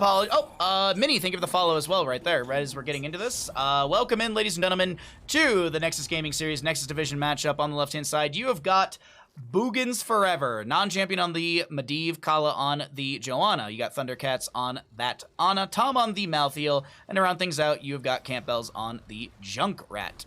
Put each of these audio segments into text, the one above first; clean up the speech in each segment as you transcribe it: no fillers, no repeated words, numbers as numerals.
Minnie, thank you for the follow as well right there, right as we're getting into this. Welcome in, ladies and gentlemen, to the Nexus Gaming Series Nexus Division matchup. On the left-hand side, you have got Boogans Forever, non-champion on the Medivh, Kala on the Joanna. You got Thundercats on that Ana, Tom on the Malthael, and to round things out, you've got Campbells on the Junkrat.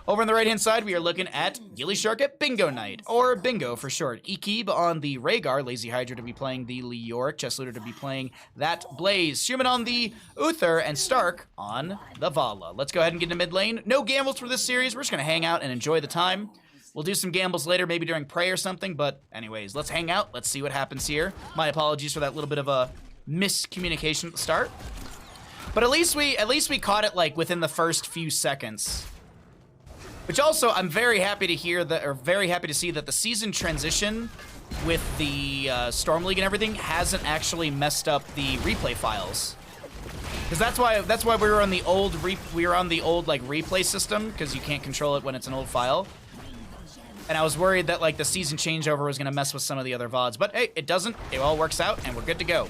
Over on the right-hand side, we are looking at gillyShark at Bingo Night, or Bingo for short. Ekib on the Rhaegar, Lazy Hydra to be playing the Leoric, Chesslooter to be playing that Blaze, Schumann on the Uther, and Stark on the Vala. Let's go ahead and get into mid lane. No gambles for this series. We're just going to hang out and enjoy the time. We'll do some gambles later, maybe during prey or something, but anyways, let's hang out. Let's see what happens here. My apologies for that little bit of a miscommunication at the start. But at least we caught it like within the first few seconds. Which also, I'm very happy to hear that, or very happy to see that the season transition with the Storm League and everything hasn't actually messed up the replay files. Because that's why we were on the old like replay system, because you can't control it when it's an old file. And I was worried that like the season changeover was gonna mess with some of the other VODs, but hey, it doesn't. It all works out, and we're good to go.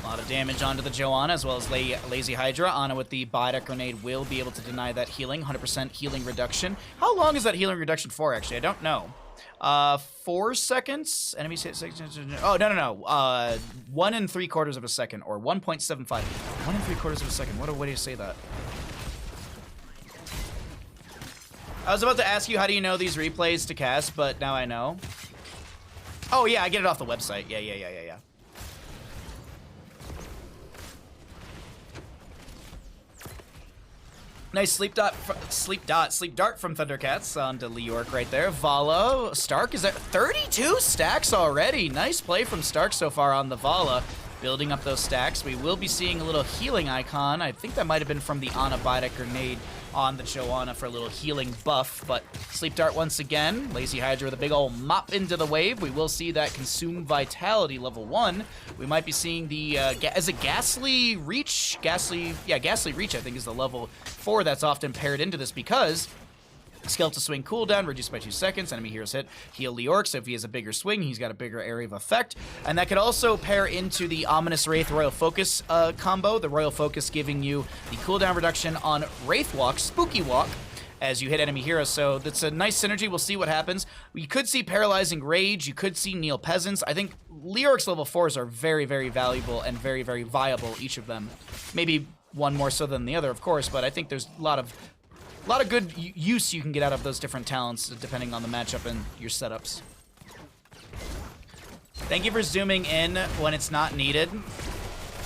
A lot of damage onto the Joanna, as well as Lazy Hydra. Ana with the Biotic Grenade will be able to deny that healing. 100% healing reduction. How long is that healing reduction for, actually? I don't know. 4 seconds? Enemies hit 6... Oh, no. 1 3/4 of a second, or 1.75. 1 3/4 of a second. What a way to say that. I was about to ask you, how do you know these replays to cast, but now I know. Oh, yeah, I get it off the website. Yeah. Nice sleep dart from Thundercats onto Leoric right there. Vala, Stark is at 32 stacks already. Nice play from Stark so far on the Vala. Building up those stacks. We will be seeing a little healing icon. I think that might have been from the Ana Biotic Grenade on the Joanna for a little healing buff, but Sleep Dart once again. Lazy Hydra with a big old mop into the wave. We will see that Consume Vitality level 1. We might be seeing the, is it Ghastly Reach? Ghastly Reach I think is the level 4 that's often paired into this, because Skeletal Swing cooldown, reduced by 2 seconds. Enemy heroes hit, heal Leoric, so if he has a bigger swing, he's got a bigger area of effect. And that could also pair into the Ominous Wraith Royal Focus combo. The Royal Focus giving you the cooldown reduction on Wraith Walk, Spooky Walk, as you hit enemy heroes. So that's a nice synergy. We'll see what happens. You could see Paralyzing Rage. You could see Kneel Peasants. I think Leoric's level 4s are very, very valuable and very, very viable, each of them. Maybe one more so than the other, of course, but I think there's a lot of good use you can get out of those different talents depending on the matchup and your setups. Thank you for zooming in when it's not needed.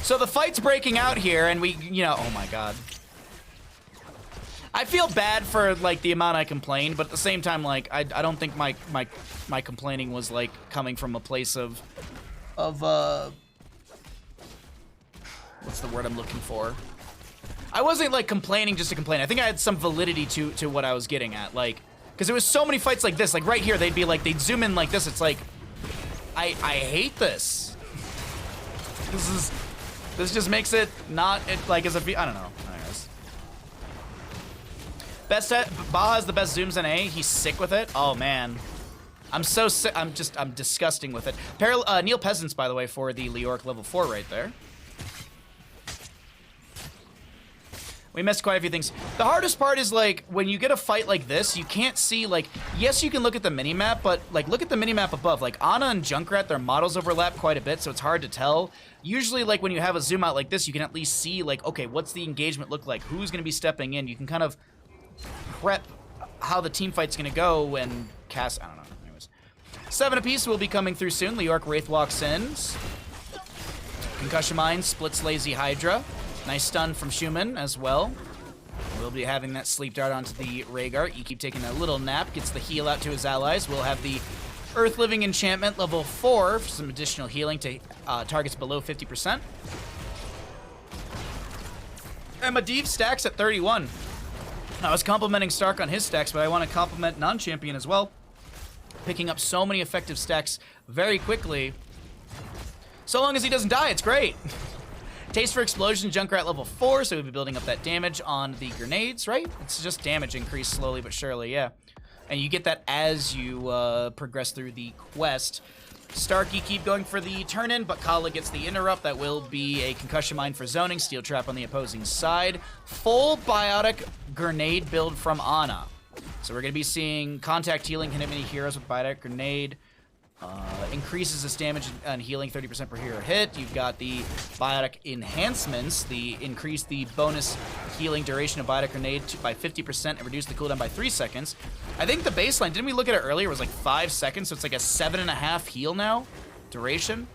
So the fight's breaking out here, and we, oh my god. I feel bad for, like, the amount I complained, but at the same time, like, I don't think my complaining was, like, coming from a place of what's the word I'm looking for? I wasn't, like, complaining just to complain. I think I had some validity to what I was getting at, like, because there was so many fights like this. Like, right here, they'd be like, they'd zoom in like this. It's like, I hate this. This just makes it not, like, as a, I don't know. Anyways. Baha has the best zooms in A. He's sick with it. Oh, man. I'm so sick. I'm disgusting with it. Kneel Peasants, by the way, for the Leoric level 4 right there. We missed quite a few things. The hardest part is, like, when you get a fight like this, you can't see, like, yes, you can look at the minimap, but, like, look at the minimap above. Like, Ana and Junkrat, their models overlap quite a bit, so it's hard to tell. Usually, like, when you have a zoom out like this, you can at least see, like, okay, what's the engagement look like? Who's going to be stepping in? You can kind of prep how the team fight's going to go and cast, I don't know. Anyways. 7 apiece will be coming through soon. Leoric Wraith walks in. Concussion Mine splits Lazy Hydra. Nice stun from Schumann as well. We'll be having that sleep dart onto the Rhaegar. You keep taking a little nap, gets the heal out to his allies. We'll have the Earth Living Enchantment level 4 for some additional healing to targets below 50%. And Medivh stacks at 31. I was complimenting Stark on his stacks, but I want to compliment non-champion as well. Picking up so many effective stacks very quickly. So long as he doesn't die, it's great. Taste for Explosion, Junkrat level 4, so we'll be building up that damage on the grenades, right? It's just damage increase slowly but surely, yeah. And you get that as you progress through the quest. Starkey keep going for the turn-in, but Kala gets the interrupt. That will be a concussion mine for zoning. Steel trap on the opposing side. Full biotic grenade build from Ana. So we're going to be seeing contact healing, hit many heroes with biotic grenade. Increases its damage and healing 30% per hero hit. You've got the biotic enhancements, the increase the bonus healing duration of biotic grenade by 50% and reduce the cooldown by 3 seconds. I think the baseline, didn't we look at it earlier, it was like 5 seconds, so it's like a 7.5 heal now, duration.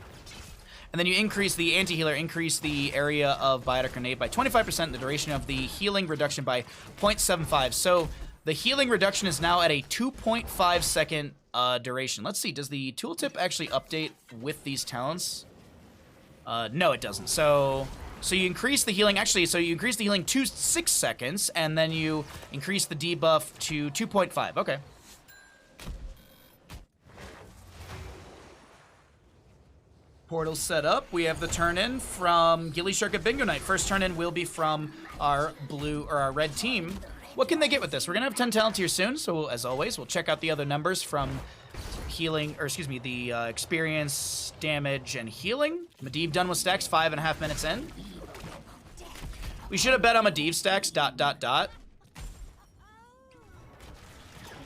And then you increase the anti-healer, increase the area of biotic grenade by 25%, the duration of the healing reduction by 0.75. So the healing reduction is now at a 2.5 second duration. Let's see, does the tooltip actually update with these talents? No, it doesn't. So you increase the healing, so you increase the healing to 6 seconds, and then you increase the debuff to 2.5. Okay. Portal set up. We have the turn-in from gillyShark at Bingo Night. First turn-in will be from our our red team. What can they get with this? We're gonna have 10 talents here soon, so as always, we'll check out the other numbers from healing, or excuse me, the experience, damage, and healing. Medivh done with stacks, 5.5 minutes in. We should have bet on Medivh stacks, ...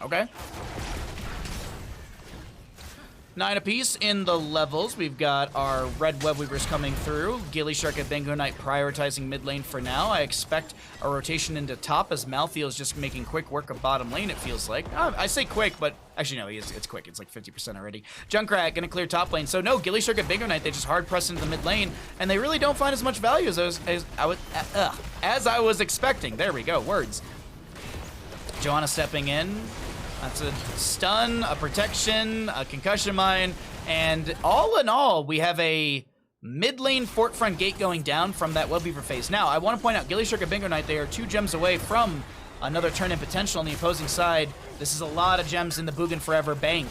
Okay. 9 apiece in the levels. We've got our red web weavers coming through. gillyShark at Bingo Night prioritizing mid lane for now. I expect a rotation into top as Malthael is just making quick work of bottom lane, it feels like. I say quick, but actually no, it's quick. It's like 50% already. Junkrat gonna clear top lane. So no, gillyShark at Bingo Night, they just hard press into the mid lane, and they really don't find as much value as I was expecting. There we go, words. Johanna stepping in. That's a stun, a protection, a concussion mine, and all in all, we have a mid lane fort front gate going down from that webweaver phase. Now, I want to point out, gillyShark at Bingo Night, they are 2 gems away from another turn-in potential on the opposing side. This is a lot of gems in the Boogan Forever bank,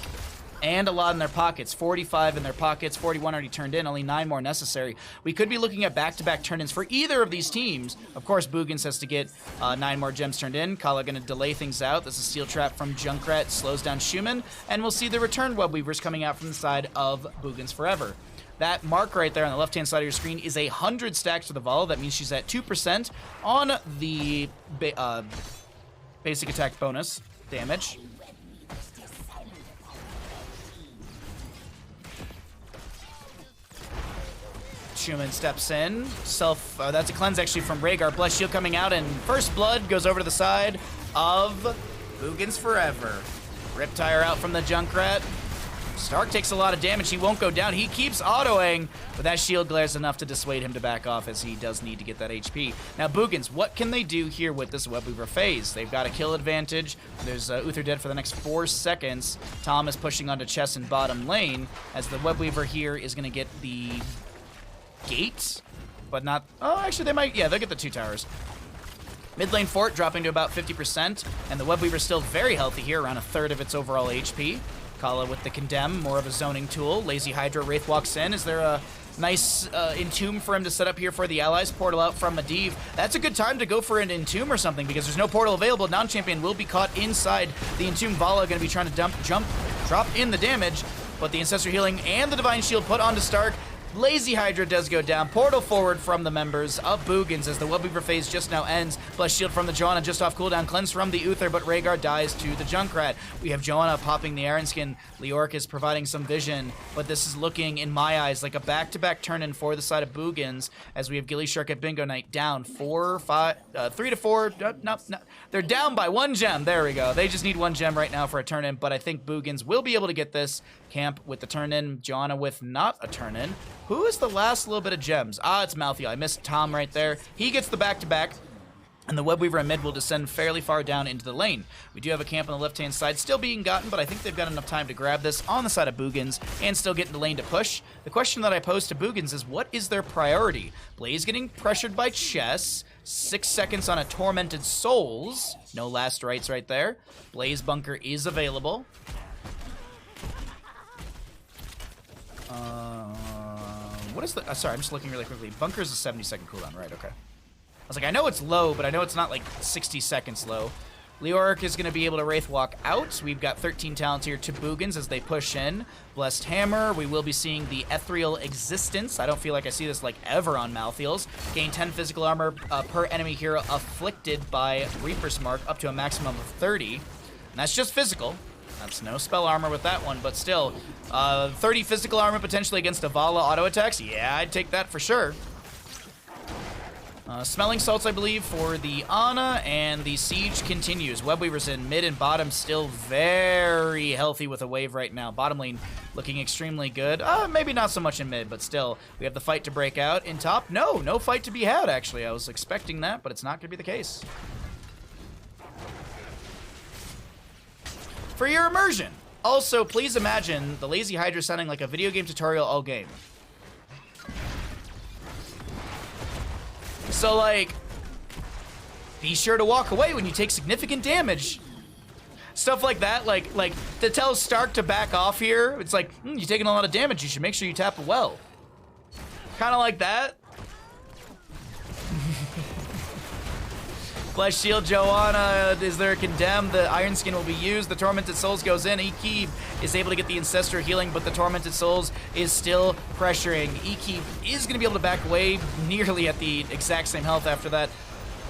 and a lot in their pockets. 45 in their pockets, 41 already turned in, only 9 more necessary. We could be looking at back-to-back turn-ins for either of these teams. Of course, Boogans has to get 9 more gems turned in. Kala gonna delay things out. This is Steel Trap from Junkrat, slows down Schumann, and we'll see the return web weavers coming out from the side of Boogans Forever. That mark right there on the left-hand side of your screen is 100 stacks for the Vala. That means she's at 2% on the basic attack bonus damage. Schumann steps in. That's a cleanse actually from Rhaegar. Blessed Shield coming out, and First Blood goes over to the side of Boogans Forever. Riptire out from the Junkrat. Stark takes a lot of damage. He won't go down. He keeps autoing, but that shield glare is enough to dissuade him to back off, as he does need to get that HP. Now, Boogans, what can they do here with this webweaver phase? They've got a kill advantage. There's Uther dead for the next 4 seconds. Tom is pushing onto chess in bottom lane, as the webweaver here is going to get the gate, but not... Oh, actually, they might... Yeah, they'll get the 2 towers. Mid lane fort dropping to about 50%, and the webweaver's still very healthy here, around 1/3 of its overall HP. Kala with the Condemn, more of a zoning tool. Lazy Hydra, Wraith walks in. Is there a nice Entomb for him to set up here for the allies? Portal out from Medivh. That's a good time to go for an Entomb or something, because there's no portal available. Non-champion will be caught inside the Entomb. Vala going to be trying to drop in the damage, but the Ancestor Healing and the Divine Shield put onto Stark. Lazy Hydra does go down. Portal forward from the members of Boogans as the webweaver phase just now ends. Blessed Shield from the Johanna just off cooldown. Cleanse from the Uther, but Rhaegar dies to the Junkrat. We have Johanna popping the Iron Skin. Leoric is providing some vision, but this is looking, in my eyes, like a back-to-back turn-in for the side of Boogans, as we have gillyShark at Bingo Night down 3 to 4. No, they're down by 1 gem. There we go. They just need 1 gem right now for a turn-in, but I think Boogans will be able to get this. Camp with the turn-in. Johanna with not a turn-in. Who is the last little bit of gems? It's Malthael. I missed Tom right there. He gets the back-to-back, and the webweaver in mid will descend fairly far down into the lane. We do have a camp on the left-hand side still being gotten, but I think they've got enough time to grab this on the side of Boogans and still get in the lane to push. The question that I pose to Boogans is, what is their priority? Blaze getting pressured by Chess. 6 seconds on a Tormented Souls. No last rites right there. Blaze Bunker is available. What is the... sorry, I'm just looking really quickly. Bunker's a 70-second cooldown, right? Okay. I was like, I know it's low, but I know it's not like 60 seconds low. Leoric is going to be able to Wraith Walk out. We've got 13 talents here to Boogans as they push in. Blessed Hammer. We will be seeing the Ethereal Existence. I don't feel like I see this like ever on Malthiels. Gain 10 physical armor per enemy hero afflicted by Reaper's Mark up to a maximum of 30. And that's just physical. That's no spell armor with that one, but still. 30 physical armor potentially against a Vala auto attacks. Yeah, I'd take that for sure. Smelling Salts, I believe, for the Ana, and the Siege continues. Webweaver's in mid and bottom, still very healthy with a wave right now. Bottom lane looking extremely good. Maybe not so much in mid, but still. We have the fight to break out. In top, no fight to be had, actually. I was expecting that, but it's not going to be the case. For your immersion. Also, please imagine the Lazy Hydra sounding like a video game tutorial all game. So, like, be sure to walk away when you take significant damage. Stuff like that, like to tell Stark to back off here, it's like, you're taking a lot of damage, you should make sure you tap well. Kind of like that. Flesh Shield, Joanna is there condemned. The Iron Skin will be used. The Tormented Souls goes in. Ekib is able to get the Ancestor healing, but the Tormented Souls is still pressuring. Ekib is going to be able to back away nearly at the exact same health after that.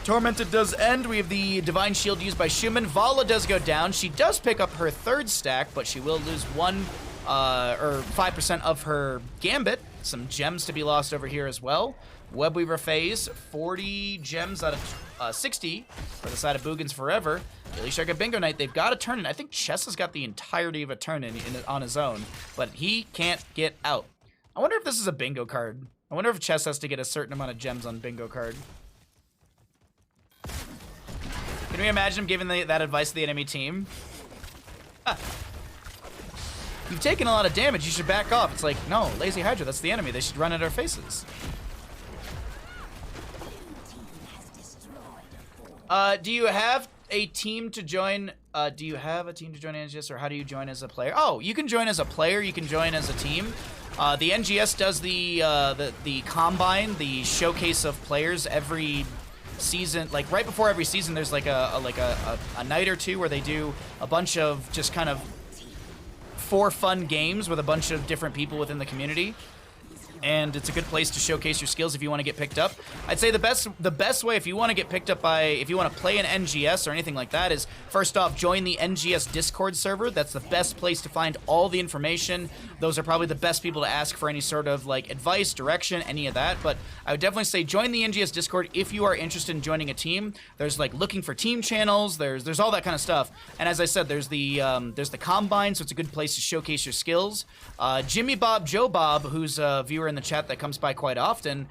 Tormented does end. We have the Divine Shield used by Schumann. Vala does go down. She does pick up her third stack, but she will lose 5% of her Gambit. Some gems to be lost over here as well. Webweaver phase, 40 gems out of 60 for the side of Boogans Forever. gillyShark at Bingo Night, they've got a turn in. I think Chess has got the entirety of a turn in on his own, but he can't get out. I wonder if this is a bingo card. I wonder if Chess has to get a certain amount of gems on bingo card. Can we imagine him giving that advice to the enemy team? You've taken a lot of damage, you should back off. It's like, no, Lazy Hydra, that's the enemy. They should run at our faces. Do you have a team to join? Do you have a team to join NGS, or how do you join as a player? Oh, you can join as a player. You can join as a team. The NGS does the combine, the showcase of players every season. Like right before every season, there's like a night or two where they do a bunch of just kind of for fun games with a bunch of different people within the community. And it's a good place to showcase your skills if you want to get picked up. I'd say the best way if you want to get picked up if you want to play an NGS or anything like that is, first off, join the NGS Discord server. That's the best place to find all the information. Those are probably the best people to ask for any sort of like advice, direction, any of that. But I would definitely say join the NGS Discord if you are interested in joining a team. There's like looking for team channels. There's all that kind of stuff. And as I said, there's the combine, so it's a good place to showcase your skills. Jimmy Bob, Joe Bob, who's a viewer in the chat that comes by quite often,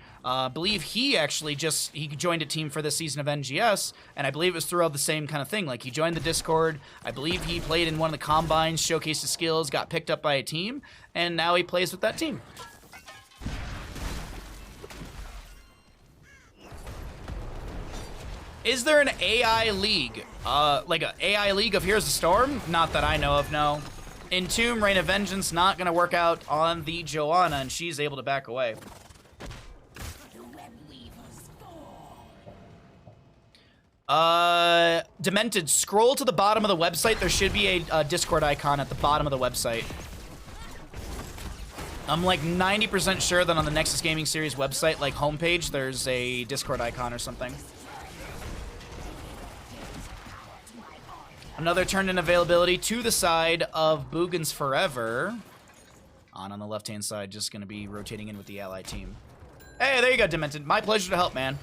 believe he actually he joined a team for this season of NGS, and I believe it was throughout the same kind of thing. Like he joined the Discord, I believe he played in one of the combines, showcased his skills, got picked up by a team, and now he plays with that team. Is there an AI league? Like an AI league of Heroes of Storm? Not that I know of, no. Entomb, Reign of Vengeance, not going to work out on the Joanna, and she's able to back away. Demented, scroll to the bottom of the website. There should be a Discord icon at the bottom of the website. I'm like 90% sure that on the Nexus Gaming Series website, like homepage, there's a Discord icon or something. Another turn-in availability to the side of Boogans Forever. On the left-hand side, just going to be rotating in with the ally team. Hey, there you go, Demented. My pleasure to help, man.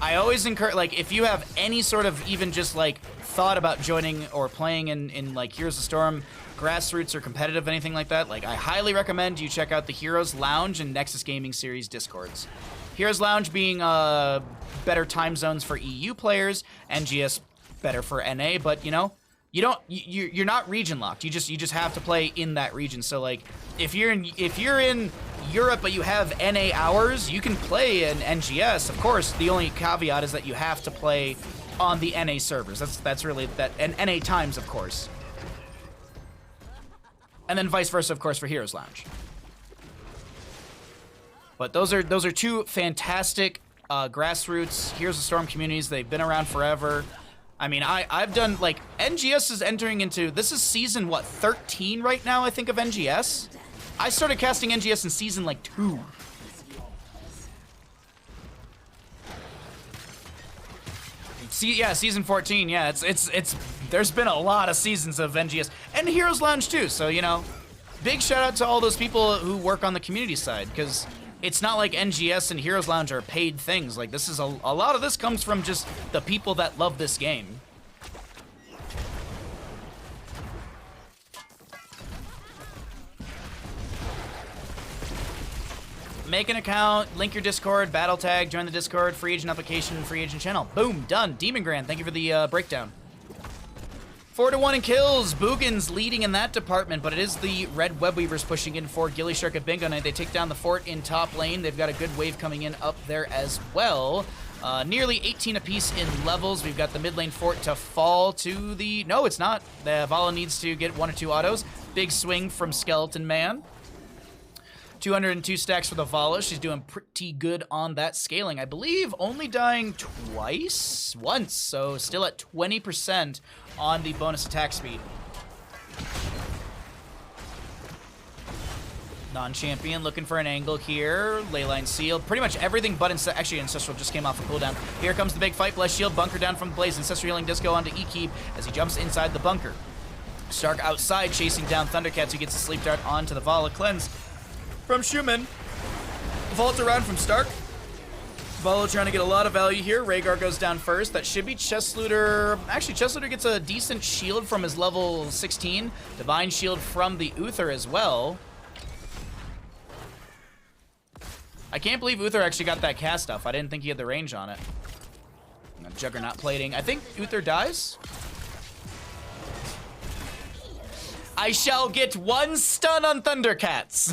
I always encourage, like, if you have any sort of even just, like, thought about joining or playing in like, Heroes of Storm, grassroots or competitive, anything like that, like, I highly recommend you check out the Heroes Lounge and Nexus Gaming Series Discords. Heroes Lounge being better time zones for EU players, NGS better for NA, but you know, you're not region locked. You just have to play in that region. So like if you're in Europe but you have NA hours, you can play in NGS. Of course, the only caveat is that you have to play on the NA servers. That's really that, and NA times, of course. And then vice versa, of course, for Heroes Lounge. But those are two fantastic grassroots Heroes of Storm communities. They've been around forever. I mean, I've done, like, NGS is entering into, this is season, what, 13 right now, I think, of NGS? I started casting NGS in season, like, 2. Yeah, season 14, yeah, it's, there's been a lot of seasons of NGS, and Heroes Lounge, too, so, you know, big shout out to all those people who work on the community side, because it's not like NGS and Heroes Lounge are paid things. Like, this is a lot of this comes from just the people that love this game. Make an account, link your Discord, battle tag, join the Discord, free agent application, free agent channel. Boom, done. Demon Grand, thank you for the breakdown. 4-1 in kills. Boogans leading in that department, but it is the red web weavers pushing in for gillyShark at Bingo Night. They take down the fort in top lane. They've got a good wave coming in up there as well. Nearly 18 apiece in levels. We've got the mid lane fort to fall to the... No, it's not. The Vala needs to get 1 or 2 autos. Big swing from Skeleton Man. 202 stacks for the Vala. She's doing pretty good on that scaling. I believe only dying once, so still at 20% on the bonus attack speed. Non-champion looking for an angle here. Leyline sealed. Pretty much everything but actually Ancestral just came off a cooldown. Here comes the big fight. Blessed Shield, bunker down from the Blaze. Ancestral healing disco onto E-Keep as he jumps inside the bunker. Stark outside chasing down Thundercats, who gets a sleep dart onto the Vala. Cleanse from Schumann. Vault around from Stark. Vala trying to get a lot of value here. Rhaegar goes down first. That should be Chestlooter. Actually, Chestlooter gets a decent shield from his level 16. Divine shield from the Uther as well. I can't believe Uther actually got that cast off. I didn't think he had the range on it. Juggernaut plating. I think Uther dies. I shall get 1 stun on Thundercats.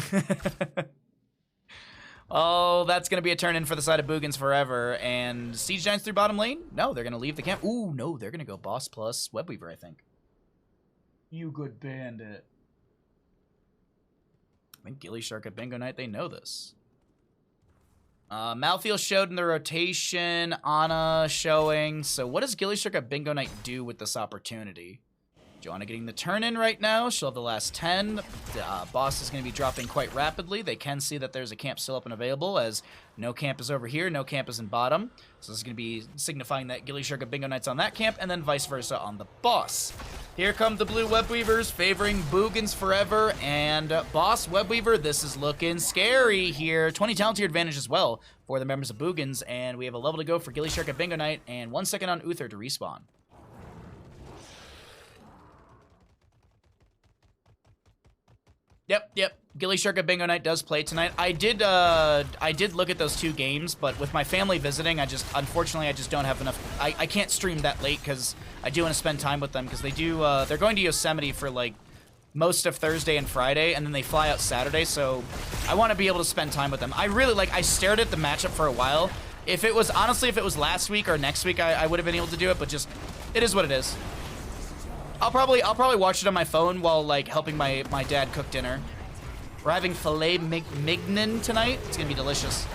Oh, that's going to be a turn in for the side of Boogans forever. And Siege Giants through bottom lane? No, they're going to leave the camp. Ooh, no, they're going to go boss plus Webweaver, I think. You good bandit. I think gillyShark at Bingo Night, they know this. Malthael showed in the rotation. Ana showing. So what does gillyShark at Bingo Night do with this opportunity? Joanna getting the turn in right now. She'll have the last 10. Boss is going to be dropping quite rapidly. They can see that there's a camp still up and available, as no camp is over here, no camp is in bottom. So this is going to be signifying that gillyShark at Bingo Night's on that camp, and then vice versa on the boss. Here come the blue Webweavers favoring Boogans forever, and boss Webweaver, this is looking scary here. 20 talent tier advantage as well for the members of Boogans, and we have a level to go for gillyShark at Bingo Night, and 1 second on Uther to respawn. Yep. gillyShark at Bingo Night does play tonight. I did look at those 2 games, but with my family visiting, unfortunately, I just don't have enough. I can't stream that late because I do want to spend time with them, because they're going to Yosemite for like most of Thursday and Friday, and then they fly out Saturday, so I want to be able to spend time with them. I stared at the matchup for a while. If it was last week or next week, I would have been able to do it, but just, it is what it is. I'll probably watch it on my phone while, like, helping my dad cook dinner. We're having filet mignon tonight. It's gonna be delicious.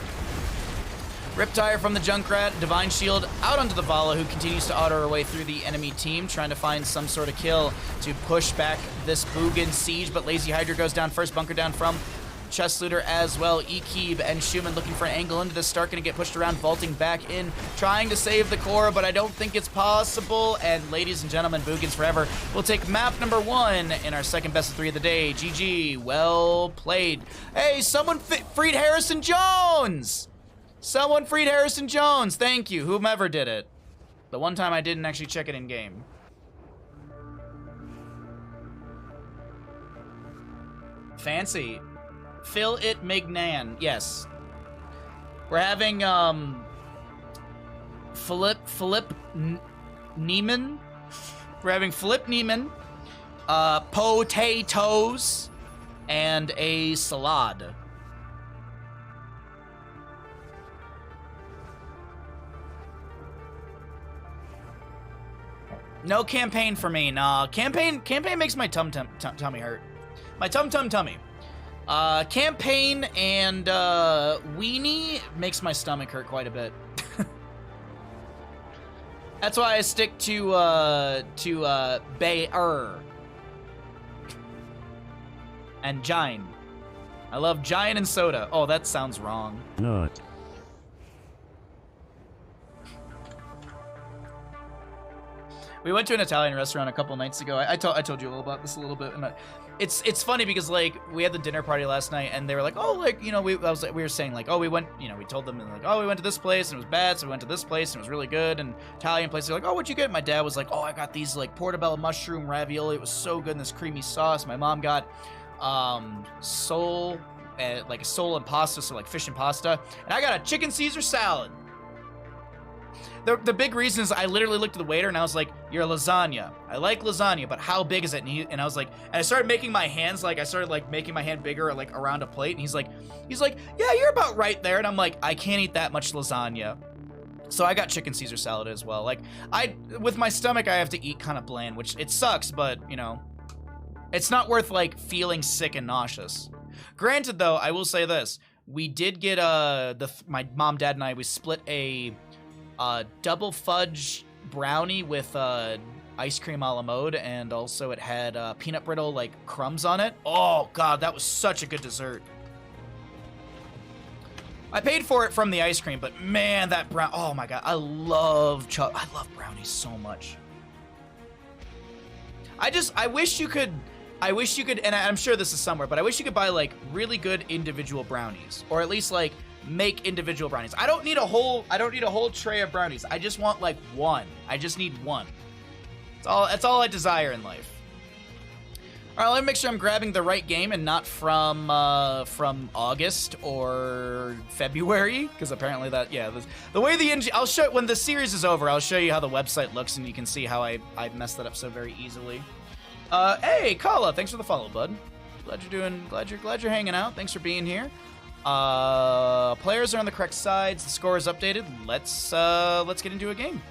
Riptire from the Junkrat. Divine Shield out onto the Vala, who continues to auto her way through the enemy team, trying to find some sort of kill to push back this Boogan siege, but Lazy Hydra goes down first. Bunker down from Chestlooter as well. E-Keeb and Schumann looking for an angle into this. Stark gonna get pushed around, vaulting back in, trying to save the core, but I don't think it's possible. And ladies and gentlemen, Boogans forever will take map number 1 in our second best of 3 of the day. GG, well played. Hey, someone freed Harrison Jones! Someone freed Harrison Jones, thank you, whomever did it. The one time I didn't actually check it in game. Fancy. Phil it Mignan. Yes. We're having Philip Neiman. We're having Philip Neiman, potatoes, and a salad. No campaign for me. Nah, campaign makes my tummy hurt. My tummy. Campaign and weenie makes my stomach hurt quite a bit. That's why I stick to Bayer and Gine. I love Gine and soda. Oh, that sounds wrong. No. We went to an Italian restaurant a couple nights ago. I told you all about this a little bit. And it's funny because like we had the dinner party last night and they were like, oh, like, you know, we were saying like, oh, we went, you know, we told them and like, oh, we went to this place and it was bad, so we went to this place and it was really good. And Italian place, they're like, oh, what'd you get? My dad was like, oh, I got these like portobello mushroom ravioli. It was so good in this creamy sauce. My mom got sole, like a sole and pasta, so like fish and pasta. And I got a chicken Caesar salad. The big reason is I literally looked at the waiter and I was like, you're a lasagna. I like lasagna, but how big is it? And I was like, and I started making my hands, like I started like making my hand bigger, like around a plate. And he's like, yeah, you're about right there. And I'm like, I can't eat that much lasagna. So I got chicken Caesar salad as well. Like with my stomach, I have to eat kind of bland, which it sucks, but you know, it's not worth like feeling sick and nauseous. Granted though, I will say this. We did get my mom, dad, and I, we split a double fudge brownie with ice cream a la mode, and also it had peanut brittle like crumbs on it. Oh god, that was such a good dessert. I paid for it from the ice cream, but man, that oh my god, I love brownies so much. I wish you could, and I'm sure this is somewhere, but I wish you could buy like really good individual brownies, or at least like make individual brownies. I don't need a whole tray of brownies. I just want like one. I just need one. That's all I desire in life. All right, let me make sure I'm grabbing the right game and not from August or February, because apparently that, yeah, the way the I'll show when the series is over. I'll show you how the website looks, and you can see how I messed that up so very easily. Hey, Kala, thanks for the follow, bud. Glad you're hanging out. Thanks for being here. Players are on the correct sides. The score is updated. Let's get into a game.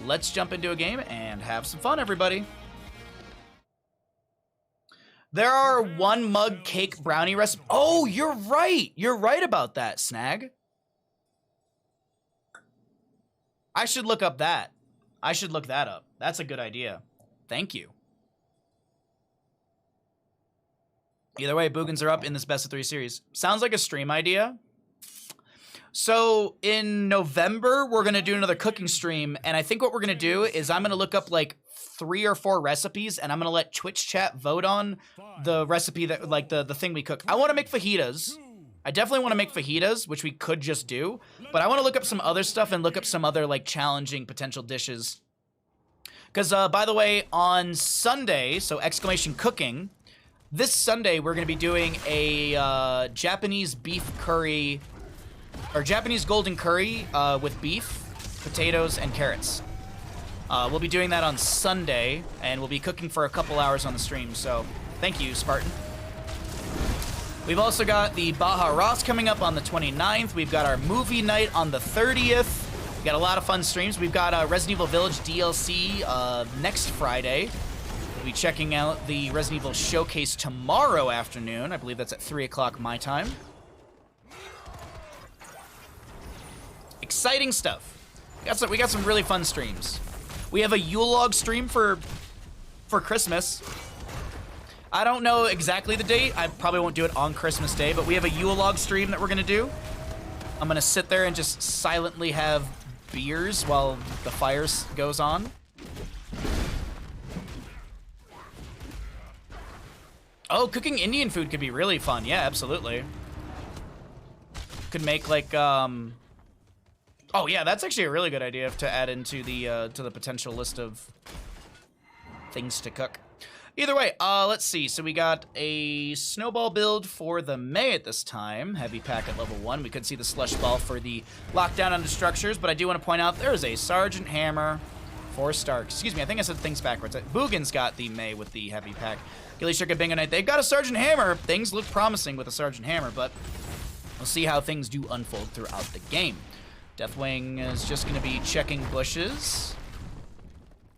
Let's jump into a game and have some fun, everybody. There are 1 mug cake brownie recipe. Oh, you're right. You're right about that, Snag. I should look up that. I should look that up. That's a good idea. Thank you. Either way, Boogans are up in this best of 3 series. Sounds like a stream idea. So in November, we're going to do another cooking stream. And I think what we're going to do is I'm going to look up like 3 or 4 recipes. And I'm going to let Twitch chat vote on the recipe that like the thing we cook. I want to make fajitas. I definitely want to make fajitas, which we could just do. But I want to look up some other stuff and look up some other like challenging potential dishes. Because by the way, on Sunday, so exclamation cooking, this Sunday we're going to be doing a Japanese beef curry, or Japanese golden curry with beef, potatoes, and carrots. We'll be doing that on Sunday, and we'll be cooking for a couple hours on the stream, so thank you, Spartan. We've also got the Bahamut coming up on the 29th. We've got our movie night on the 30th. We've got a lot of fun streams. We've got Resident Evil Village DLC next Friday. We'll be checking out the Resident Evil Showcase tomorrow afternoon. I believe that's at 3 o'clock my time. Exciting stuff. We got some really fun streams. We have a Yule log stream for Christmas. I don't know exactly the date. I probably won't do it on Christmas Day, but we have a Yule log stream that we're gonna do. I'm gonna sit there and just silently have beers while the fire goes on. Oh, cooking Indian food could be really fun. Yeah, absolutely. Could make like oh yeah, that's actually a really good idea to add into the potential list of things to cook. Either way, let's see. So we got a snowball build for the May at this time. Heavy pack at level 1. We could see the slush ball for the lockdown under structures, but I do want to point out there is a Sergeant Hammer 4-star. Excuse me, I think I said things backwards. Boogans got the May with the heavy pack. gillyShark at Bingo Night. They've got a Sergeant Hammer. Things look promising with a Sergeant Hammer, but we'll see how things do unfold throughout the game. Deathwing is just going to be checking bushes.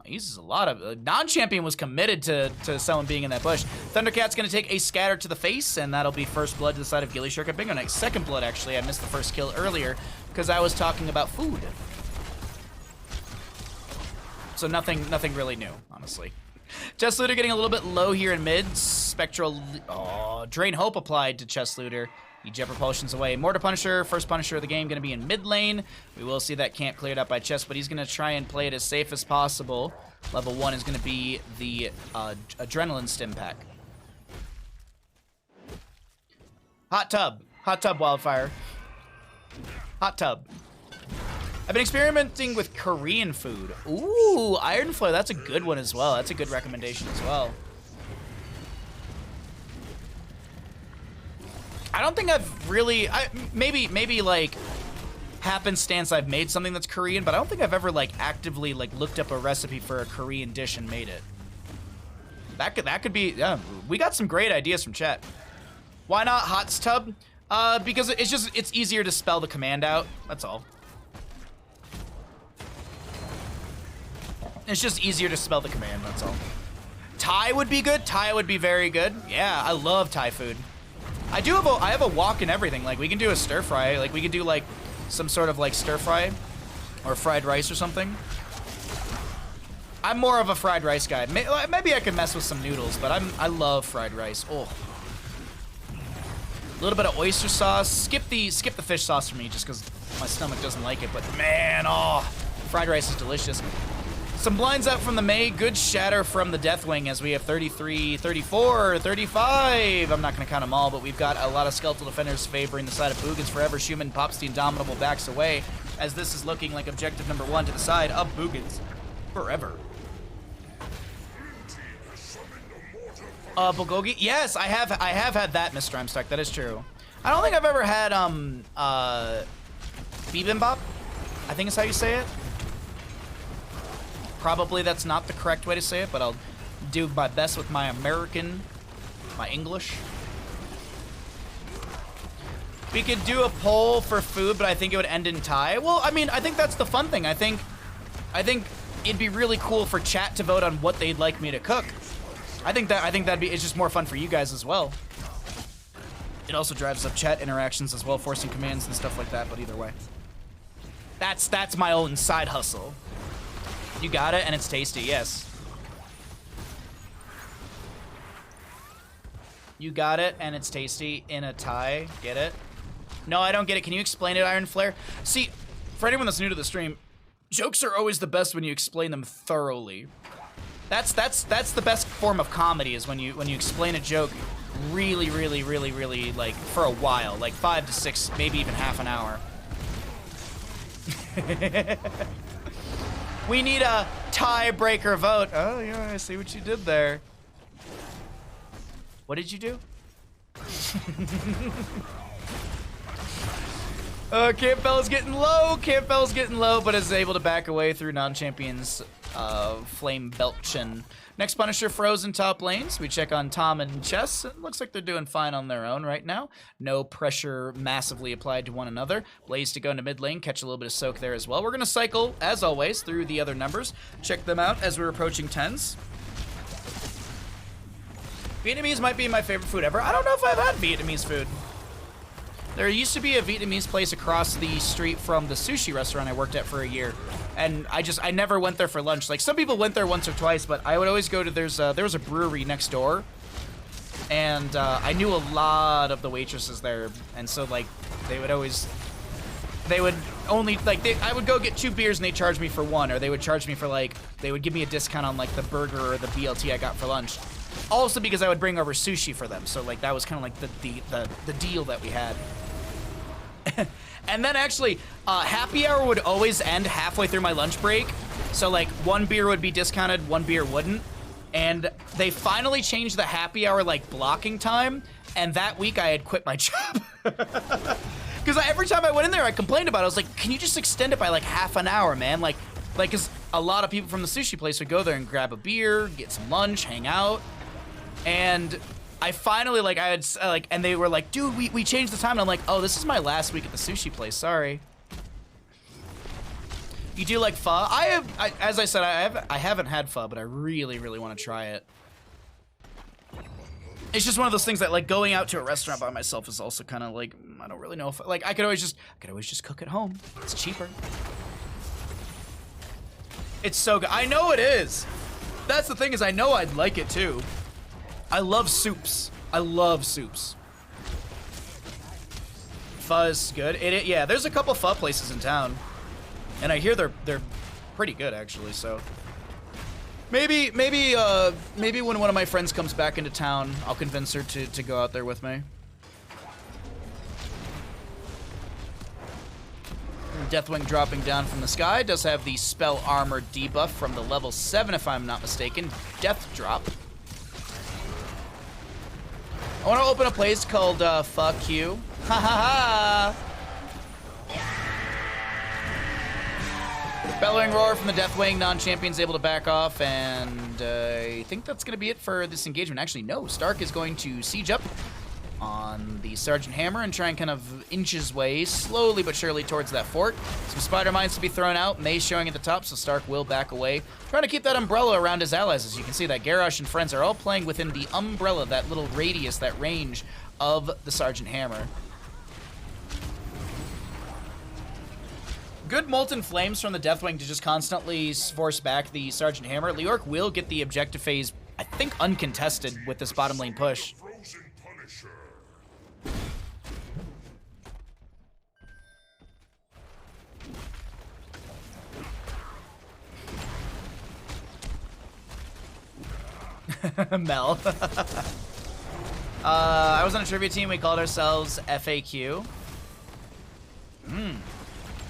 He uses a lot of... Non-champion was committed to someone being in that bush. Thundercat's going to take a scatter to the face, and that'll be first blood to the side of gillyShark at Bingo Night. Second blood, actually. I missed the first kill earlier because I was talking about food. So nothing really new, honestly. Chest Looter getting a little bit low here in mid. Spectral, Drain Hope applied to Chest Looter. He jet propulsions away. Mortar Punisher, first Punisher of the game, gonna be in mid lane. We will see that camp cleared up by Chest, but he's gonna try and play it as safe as possible. Level 1 is gonna be the Adrenaline Stim Pack. Hot Tub Wildfire. Hot Tub. I've been experimenting with Korean food. Ooh, Iron Flare, that's a good one as well. That's a good recommendation as well. I don't think I've really, maybe like happenstance I've made something that's Korean, but I don't think I've ever like actively like looked up a recipe for a Korean dish and made it. That could be, yeah, we got some great ideas from chat. Why not Hot Tub? Because it's easier to spell the command out, that's all. It's just easier to spell the command, that's all. Thai would be good. Thai would be very good. Yeah, I love Thai food. I have a wok and everything. Like, we can do a stir fry. Like, we can do, like, some sort of, like, stir fry. Or fried rice or something. I'm more of a fried rice guy. Maybe I could mess with some noodles, but I love fried rice. Oh. A little bit of oyster sauce. Skip the fish sauce for me, just because my stomach doesn't like it. But, man, oh. Fried rice is delicious. Some blinds out from the May. Good shatter from the Deathwing as we have 33, 34, 35. I'm not going to count them all, but we've got a lot of skeletal defenders favoring the side of Boogans forever. Schumann pops the Indomitable, backs away as this is looking like objective number 1 to the side of Boogans forever. Bulgogi? Yes, I have had that, Mr. I'm Stuck. That is true. I don't think I've ever had bibimbap. I think is how you say it. Probably that's not the correct way to say it, but I'll do my best with my English. We could do a poll for food, but I think it would end in Thai. Well, I mean, I think that's the fun thing. I think it'd be really cool for chat to vote on what they'd like me to cook. I think it's just more fun for you guys as well. It also drives up chat interactions as well, forcing commands and stuff like that, but either way. That's my own side hustle. You got it, and it's tasty, yes. You got it, and it's tasty in a Thai. Get it? No, I don't get it. Can you explain it, Iron Flare? See, for anyone that's new to the stream, jokes are always the best when you explain them thoroughly. That's the best form of comedy, is when you explain a joke really, like, for a while. Like 5 to 6, maybe even half an hour. We need a tiebreaker vote. Oh, yeah, I see what you did there. What did you do? Campbell's getting low. Campbell's getting low, but is able to back away through non-champions Flame Belchin. Next Punisher frozen top lanes. We check on Tom and Chess. It looks like they're doing fine on their own right now. No pressure massively applied to one another. Blaze to go into mid lane, catch a little bit of soak there as well. We're going to cycle, as always, through the other numbers. Check them out as we're approaching 10s. Vietnamese might be my favorite food ever. I don't know if I've had Vietnamese food. There used to be a Vietnamese place across the street from the sushi restaurant I worked at for a year. And I never went there for lunch. Like, some people went there once or twice, but I would always go to, there was a brewery next door. And I knew a lot of the waitresses there. And so, like, I would go get 2 beers and they'd charge me for 1. Or they would charge me for, like, they would give me a discount on, like, the burger or the BLT I got for lunch. Also because I would bring over sushi for them. So, like, that was kind of like the deal that we had. And then actually, happy hour would always end halfway through my lunch break. So, like, 1 beer would be discounted, 1 beer wouldn't. And they finally changed the happy hour, like, blocking time. And that week I had quit my job. Because every time I went in there, I complained about it. I was like, can you just extend it by, like, half an hour, man? Like, because a lot of people from the sushi place would go there and grab a beer, get some lunch, hang out. And I finally, like, and they were like, dude, we changed the time. And I'm like, oh, this is my last week at the sushi place. Sorry. You do like pho? As I said, I haven't had pho, but I really want to try it. It's just one of those things that, like, going out to a restaurant by myself is also kind of like, I don't really know if, like, I could always just cook at home. It's cheaper. It's so good. I know it is. That's the thing is I know I'd like it too. I love soups. I love soups. Pho is good. Yeah, there's a couple pho places in town. And I hear they're pretty good actually, so. Maybe when one of my friends comes back into town, I'll convince her to go out there with me. Deathwing dropping down from the sky does have the spell armor debuff from the level 7, if I'm not mistaken. Death drop. I want to open a place called Fuck You. Ha ha ha! Bellowing roar from the Deathwing. Non-champion's able to back off, and I think that's going to be it for this engagement. Actually, no. Stark is going to siege up on the Sergeant Hammer and try and kind of inch his way slowly but surely towards that fort. Some spider mines to be thrown out, Mace showing at the top, so Stark will back away. Trying to keep that umbrella around his allies. As you can see, that Garrosh and friends are all playing within the umbrella, that little radius, that range of the Sergeant Hammer. Good Molten Flames from the Deathwing to just constantly force back the Sergeant Hammer. Leorc will get the objective phase, I think, uncontested with this bottom lane push. Mel. I was on a trivia team. We called ourselves FAQ.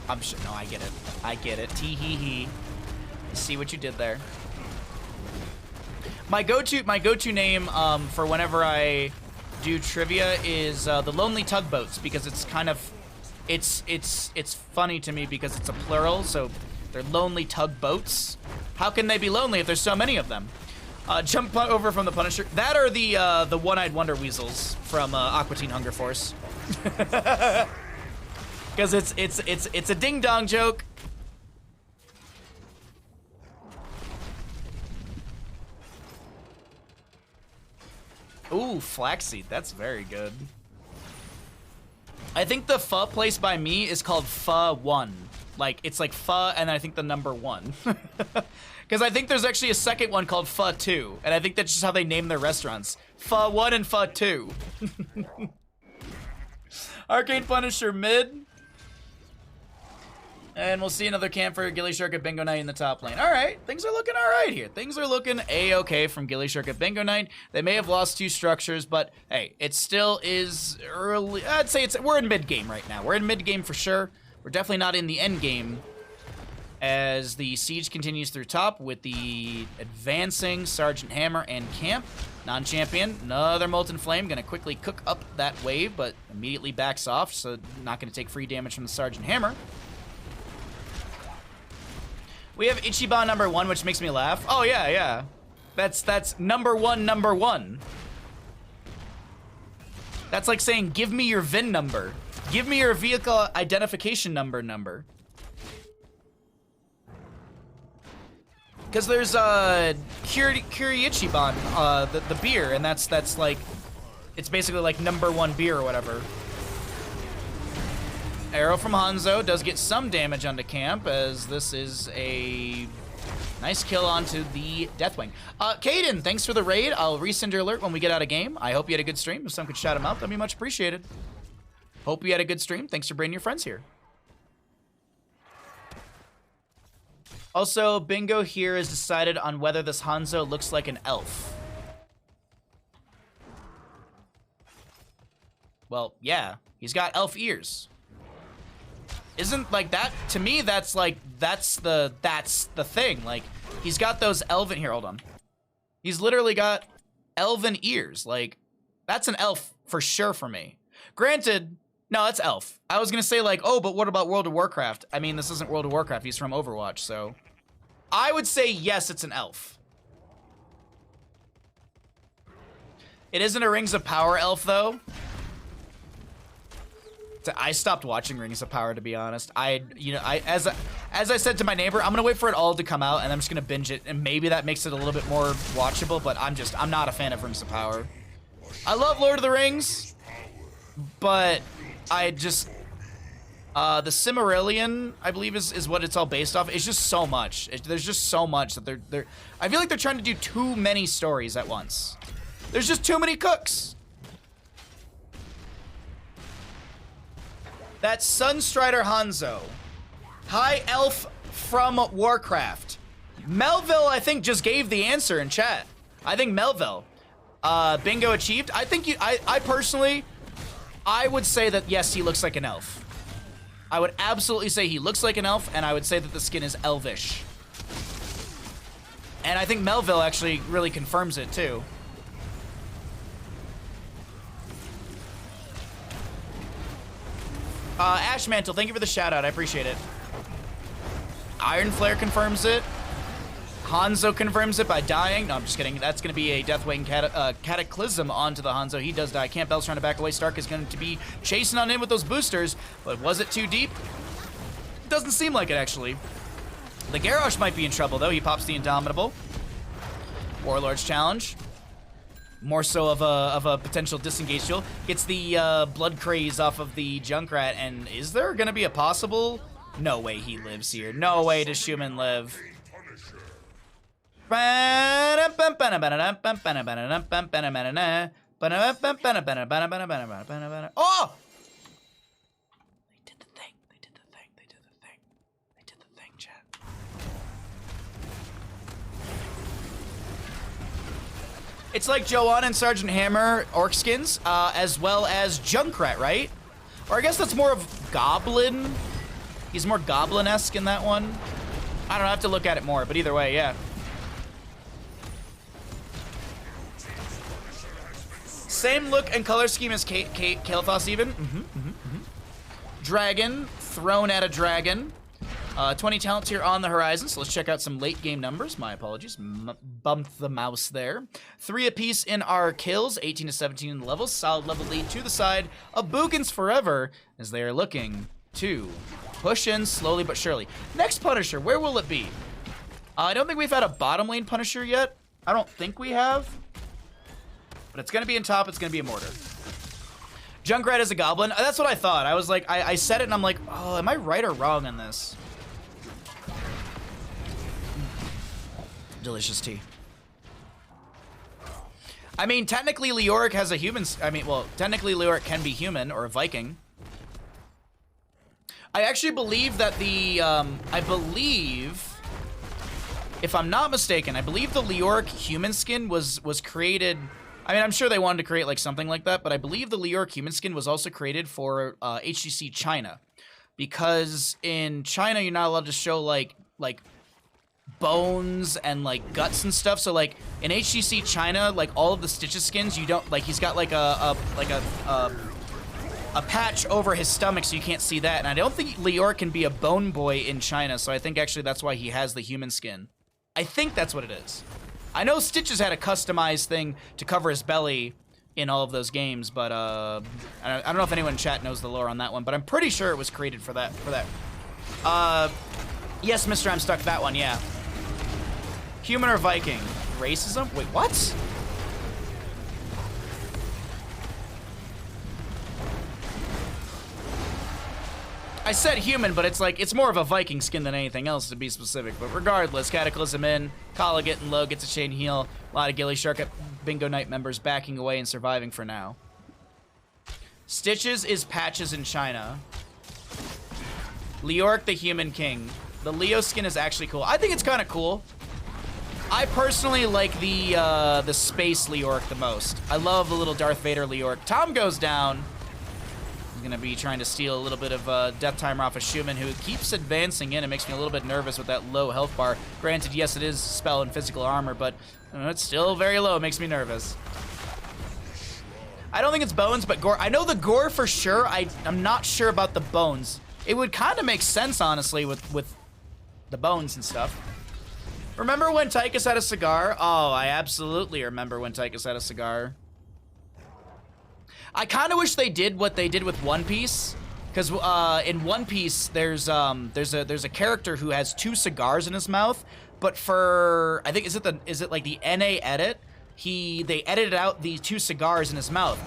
I'm sure. No, I get it. I get it. Tee hee hee. See what you did there. My go-to name for whenever I do trivia is the Lonely Tugboats, because it's kind of it's funny to me because it's a plural, so they're lonely tugboats. How can they be lonely if there's so many of them? Jump over from the Punisher. That are the one-eyed wonder weasels from Aqua Teen Hunger Force. Because it's a ding-dong joke. Ooh, Flaxseed. That's very good. I think the pho place by me is called Pho 1. Like, it's like pho, and I think the number 1. Because I think there's actually a second one called Pho 2, and I think that's just how they name their restaurants. Pho 1 and Pho 2. Arcane Punisher mid. And we'll see another camp for gillyShark at Bingo Night in the top lane. All right, things are looking all right here. Things are looking A-okay from gillyShark at Bingo Night. They may have lost 2 structures, but hey, it still is early. I'd say we're in mid-game right now. We're in mid-game for sure. We're definitely not in the end game as the siege continues through top with the advancing Sergeant Hammer and camp. Non-champion, another Molten Flame, gonna quickly cook up that wave, but immediately backs off, so not gonna take free damage from the Sergeant Hammer. We have Ichiban number 1, which makes me laugh. Oh yeah, yeah. That's number 1, number 1. That's like saying, give me your VIN number. Give me your vehicle identification number. Because there's Kuri Ichiban, the beer, and that's like, it's basically like number 1 beer or whatever. Arrow from Hanzo does get some damage onto camp, as this is a nice kill onto the Deathwing. Caden, thanks for the raid. I'll resend your alert when we get out of game. I hope you had a good stream. If someone could shout him out, that'd be much appreciated. Hope you had a good stream. Thanks for bringing your friends here. Also, Bingo here has decided on whether this Hanzo looks like an elf. Well, yeah. He's got elf ears. Isn't like that to me? That's like that's the thing. Like he's got those elven here. Hold on, he's literally got elven ears. Like that's an elf for sure for me. Granted, no, that's elf. I was gonna say like, oh, but what about World of Warcraft? I mean, this isn't World of Warcraft. He's from Overwatch, so I would say yes, it's an elf. It isn't a Rings of Power elf though. I stopped watching Rings of Power, to be honest. As I said to my neighbor, I'm gonna wait for it all to come out, and I'm just gonna binge it, and maybe that makes it a little bit more watchable. But I'm not a fan of Rings of Power. I love Lord of the Rings, but The Cimmerillion, I believe, is what it's all based off. It's just so much. There's just so much that they're. I feel like they're trying to do too many stories at once. There's just too many cooks. That's Sunstrider Hanzo. High Elf from Warcraft. Melville, I think, just gave the answer in chat. I think Melville. Bingo achieved. I think I personally, I would say that, yes, he looks like an elf. I would absolutely say he looks like an elf, and I would say that the skin is elvish. And I think Melville actually really confirms it, too. Ashmantle, thank you for the shout-out. I appreciate it. Iron Flare confirms it. Hanzo confirms it by dying. No, I'm just kidding. That's going to be a Deathwing Cataclysm onto the Hanzo. He does die. Campbell's trying to back away. Stark is going to be chasing on in with those boosters. But was it too deep? Doesn't seem like it, actually. The Garrosh might be in trouble, though. He pops the Indomitable. Warlord's challenge. More so of a potential disengage tool. Gets the Blood Craze off of the Junkrat. And is there going to be a possible... No way he lives here. No way does Schumann live. Oh! They did the thing. They did the thing. They did the thing. They did the thing, chat. It's like Joanna and Sergeant Hammer orc skins, as well as Junkrat, right? Or I guess that's more of Goblin. He's more Goblin-esque in that one. I don't know, I have to look at it more, but either way, yeah. Same look and color scheme as Kael'thas even. Dragon, thrown at a dragon. 20 talents here on the horizon, so let's check out some late game numbers. My apologies, bumped the mouse there. 3 apiece in our kills, 18 to 17 in the levels. Solid level lead to the side of Boogans forever as they are looking to push in slowly but surely. Next Punisher, where will it be? I don't think we've had a bottom lane Punisher yet. I don't think we have. But it's going to be in top. It's going to be a mortar. Junkrat is a goblin. That's what I thought. I was like, I said it and I'm like, oh, am I right or wrong on this? Delicious tea. I mean, technically Leoric has a human. I mean, well, technically Leoric can be human or a Viking. I actually believe that the, I believe, if I'm not mistaken, I believe the Leoric human skin was created. I mean, I'm sure they wanted to create like something like that, but I believe the Leoric human skin was also created for HGC China, because in China you're not allowed to show like bones and like guts and stuff. So like in HGC China, like all of the Stitches skins, you don't like. He's got like a patch over his stomach, so you can't see that. And I don't think Leoric can be a bone boy in China, so I think actually that's why he has the human skin. I think that's what it is. I know Stitches had a customized thing to cover his belly in all of those games, but I don't know if anyone in chat knows the lore on that one, but I'm pretty sure it was created for that. Yes, Mr. I'm Stuck, that one, yeah. Human or Viking? Racism? Wait, what? I said human, but it's like, it's more of a Viking skin than anything else, to be specific. But regardless, Cataclysm in, Kala getting low, gets a chain heal. A lot of gillyShark Bingo Night members backing away and surviving for now. Stitches is Patches in China. Leoric the Human King. The Leo skin is actually cool. I think it's kind of cool. I personally like the space Leoric the most. I love the little Darth Vader Leoric. Tom goes down. Gonna be trying to steal a little bit of death timer off of Schumann, who keeps advancing in. It makes me a little bit nervous with that low health bar. Granted, yes, it is spell and physical armor, but it's still very low. It makes me nervous. I don't think it's bones, but gore. I know the gore for sure. I'm not sure about the bones. It would kind of make sense, honestly, with the bones and stuff. Remember when Tychus had a cigar? Oh, I absolutely remember when Tychus had a cigar. I kind of wish they did what they did with One Piece, because in One Piece there's a character who has 2 cigars in his mouth, but for I think is it like the NA edit, they edited out the 2 cigars in his mouth,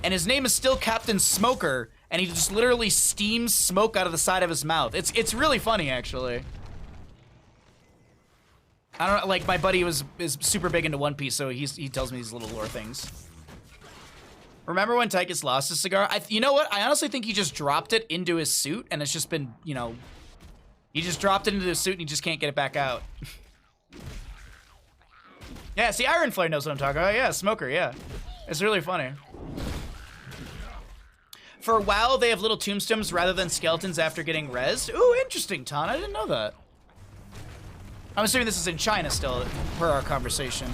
and his name is still Captain Smoker, and he just literally steams smoke out of the side of his mouth. It's really funny, actually. I don't know, like, my buddy is super big into One Piece, so he tells me these little lore things. Remember when Tychus lost his cigar? You know what? I honestly think he just dropped it into his suit, and it's just been, you know, he just dropped it into his suit, and he just can't get it back out. Yeah, see, Iron Flare knows what I'm talking about. Yeah, Smoker, yeah. It's really funny. For WoW, they have little tombstones rather than skeletons after getting rezzed. Ooh, interesting, Ton. I didn't know that. I'm assuming this is in China still, per our conversation.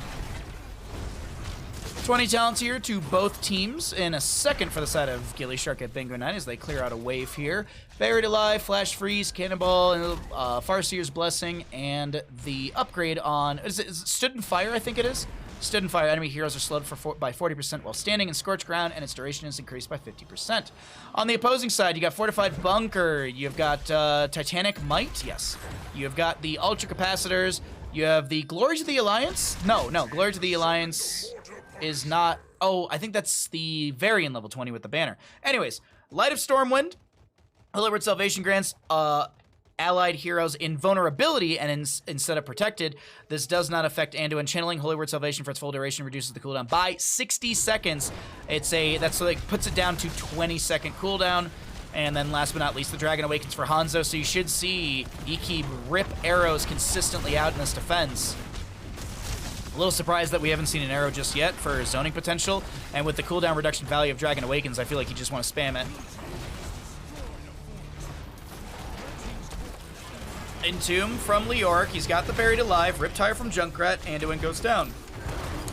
20 talents here to both teams in a second for the side of gillyShark at Bingo Night as they clear out a wave here. Buried Alive, Flash Freeze, Cannonball, Farseer's Blessing, and the upgrade on... Is it Stood in Fire, I think it is? Stood in Fire, enemy heroes are slowed by 40% while standing in Scorched Ground, and its duration is increased by 50%. On the opposing side, you got Fortified Bunker, you've got Titanic Might, yes. You've got the Ultra Capacitors, you have the Glory to the Alliance. No, Glory to the Alliance is not... Oh, I think that's the Varian level 20 with the banner. Anyways, Light of Stormwind, Holy Word Salvation grants allied heroes invulnerability, and instead of protected, this does not affect Anduin. Channeling Holy Word Salvation for its full duration reduces the cooldown by 60 seconds. That's so it puts it down to 20-second cooldown. And then last but not least, the Dragon Awakens for Hanzo. So you should see Iki rip arrows consistently out in this defense. A little surprised that we haven't seen an arrow just yet for zoning potential. And with the cooldown reduction value of Dragon Awakens, I feel like you just want to spam it. Entomb from Leoric. He's got the Buried Alive. Riptire from Junkrat. Anduin goes down.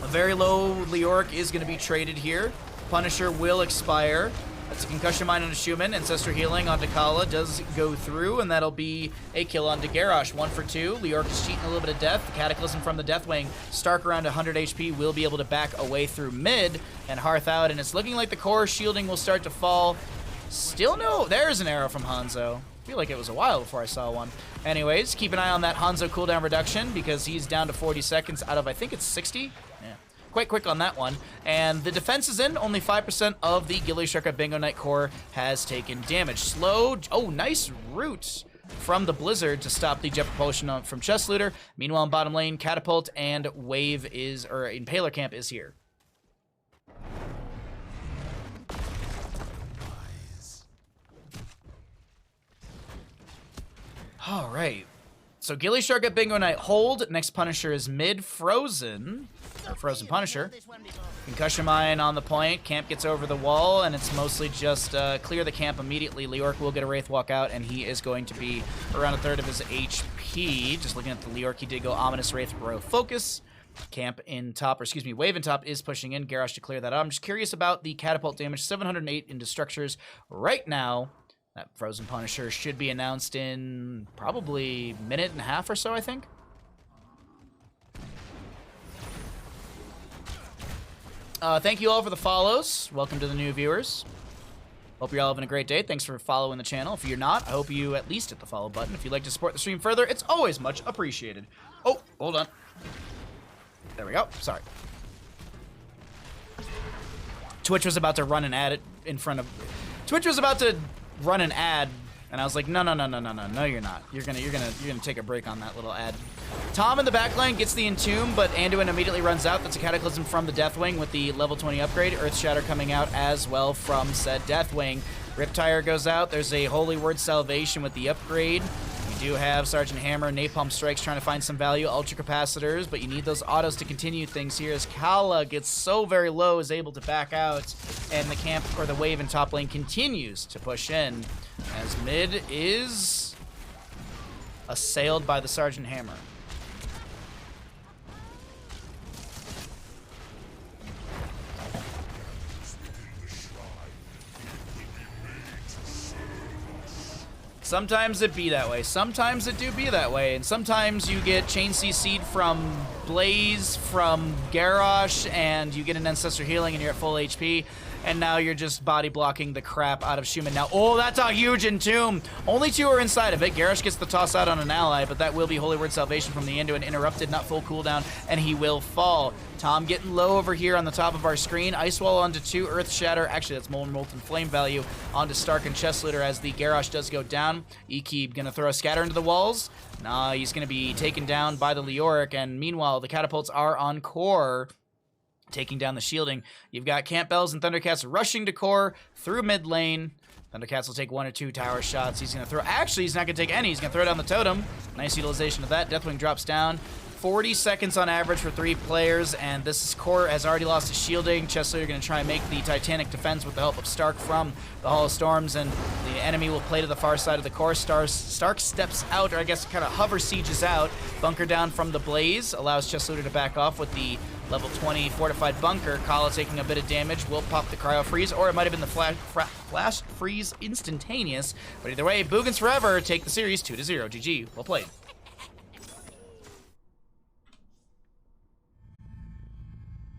A very low Leoric is going to be traded here. Punisher will expire. That's a Concussion Mine onto Schumann. Ancestor Healing onto Kala does go through, and that'll be a kill onto Garrosh. 1 for 2. Leoric is cheating a little bit of death. The Cataclysm from the Deathwing. Stark around 100 HP will be able to back away through mid and Hearth out, and it's looking like the core shielding will start to fall. Still no. There's an arrow from Hanzo. I feel like it was a while before I saw one. Anyways, keep an eye on that Hanzo cooldown reduction because he's down to 40 seconds out of, I think it's 60? Yeah. Quite quick on that one. And the defense is in. Only 5% of the gillyShark at Bingo Night core has taken damage. Slow. Oh, nice root from the Blizzard to stop the jet propulsion from Chest Looter. Meanwhile, in bottom lane, Catapult and Wave is, or Impaler Camp is here. All right. So gillyShark at Bingo Night hold. Next Punisher is mid. Frozen. Or Frozen Punisher. Concussion Mine on the point. Camp gets over the wall, and it's mostly just clear the camp immediately. Leoric will get a Wraith Walk out, and he is going to be around 1/3 of his HP. Just looking at the Leoric, he did go Ominous Wraith Row Focus. Camp in top, or excuse me, Wave in top is pushing in. Garrosh to clear that up. I'm just curious about the Catapult damage. 708 into structures right now. That Frozen Punisher should be announced in probably a minute and a half or so, I think. Thank you all for the follows. Welcome to the new viewers. Hope you're all having a great day. Thanks for following the channel. If you're not, I hope you at least hit the follow button. If you'd like to support the stream further, it's always much appreciated. Oh, hold on. There we go. Sorry. Twitch was about to run an ad in front of... Twitch was about to run an ad, and I was like, no, you're not. You're gonna take a break on that little ad. Tom in the backline gets the Entomb, but Anduin immediately runs out. That's a Cataclysm from the Deathwing with the level 20 upgrade. Earth Shatter coming out as well from said Deathwing. Riptire goes out. There's a Holy Word Salvation with the upgrade. You do have Sergeant Hammer, Napalm Strikes trying to find some value, Ultra Capacitors, but you need those autos to continue things here as Kala gets so very low, is able to back out, and the camp, or the Wave in top lane continues to push in as mid is assailed by the Sergeant Hammer. Sometimes it be that way. Sometimes it do be that way. And sometimes you get Chain CC'd from Blaze from Garrosh, and you get an Ancestor Healing, and you're at full HP. And now you're just body blocking the crap out of Schumann. Now, oh, that's a huge Entomb. Only 2 are inside of it. Garrosh gets the toss out on an ally, but that will be Holy Word Salvation from the into an interrupted, not full cooldown, and he will fall. Tom getting low over here on the top of our screen. Ice Wall onto 2, Earth Shatter. Actually, that's Molten Flame value onto Stark and Chest Looter as the Garrosh does go down. Ekib gonna throw a Scatter into the walls. Nah, he's gonna be taken down by the Leoric, and meanwhile, the Catapults are on core, taking down the shielding. You've got Campbells and Thundercats rushing to core through mid lane. Thundercats will take 1 or 2 tower shots. He's going to throw... Actually, he's not going to take any. He's going to throw down the totem. Nice utilization of that. Deathwing drops down. 40 seconds on average for 3 players, and this core has already lost his shielding. Chesler going to try and make the Titanic defense with the help of Stark from the Hall of Storms, and the enemy will play to the far side of the core. Stark steps out, or I guess kind of hover sieges out. Bunker down from the Blaze, allows Chesler to back off with the level 20 fortified bunker. Kala taking a bit of damage, will pop the cryo freeze, or it might have been the flash freeze instantaneous. But either way, Boogans forever take the series 2-0. GG. Well played.